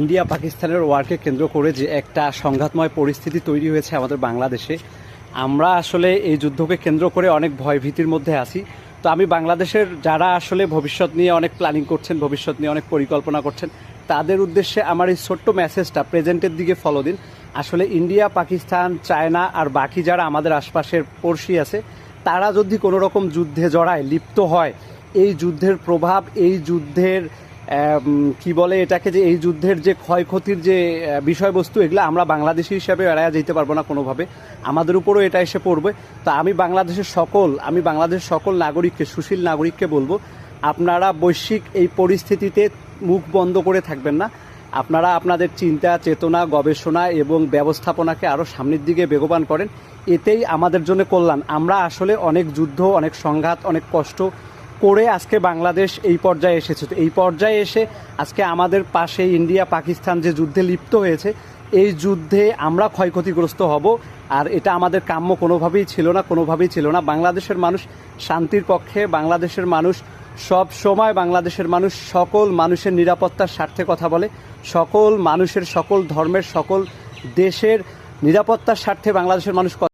India পাকিস্তানের ওয়ারকে কেন্দ্র করে যে একটা সংঘাতময় পরিস্থিতি তৈরি হয়েছে আমাদের বাংলাদেশে, আমরা আসলে এই যুদ্ধকে কেন্দ্র করে অনেক ভয়ভীতির মধ্যে আছি। তো আমি বাংলাদেশের যারা আসলে ভবিষ্যৎ নিয়ে অনেক প্ল্যানিং করছেন, ভবিষ্যৎ নিয়ে অনেক পরিকল্পনা করছেন, তাদের উদ্দেশ্যে আমার এই ছোট্ট মেসেজটা, প্রেজেন্টের দিকে ফলো দিন। আসলে ইন্ডিয়া, পাকিস্তান, চায়না আর বাকি যারা আমাদের আশপাশের পড়শি আছে, তারা যদি কোনো রকম যুদ্ধে জড়ায়, লিপ্ত হয়, এই যুদ্ধের প্রভাব, এই যুদ্ধের কি বলে এটাকে, যে এই যুদ্ধের যে ক্ষয়ক্ষতির যে বিষয়বস্তু, এগুলো আমরা বাংলাদেশি হিসাবে এড়াইয়া যেতে পারবো না কোনোভাবে, আমাদের উপরও এটা এসে পড়বে। তা আমি বাংলাদেশের সকল নাগরিককে, সুশীল নাগরিককে বলবো, আপনারা বৈশ্বিক এই পরিস্থিতিতে মুখ বন্ধ করে থাকবেন না। আপনারা আপনাদের চিন্তা, চেতনা, গবেষণা এবং ব্যবস্থাপনাকে আরও সামনের দিকে বেগবান করেন, এতেই আমাদের জন্য কল্যাণ। আমরা আসলে অনেক যুদ্ধ, অনেক সংঘাত, অনেক কষ্ট করে আজকে বাংলাদেশ এই পর্যায়ে এসেছে। তো এই পর্যায়ে এসে আজকে আমাদের পাশে ইন্ডিয়া, পাকিস্তান যে যুদ্ধে লিপ্ত হয়েছে, এই যুদ্ধে আমরা ক্ষয়ক্ষতিগ্রস্ত হব, আর এটা আমাদের কাম্য কোনোভাবেই ছিল না। বাংলাদেশের মানুষ শান্তির পক্ষে, বাংলাদেশের মানুষ সব সময়, বাংলাদেশের মানুষ সকল মানুষের নিরাপত্তার স্বার্থে কথা বলে, সকল মানুষের, সকল ধর্মের, সকল দেশের নিরাপত্তার স্বার্থে বাংলাদেশের মানুষ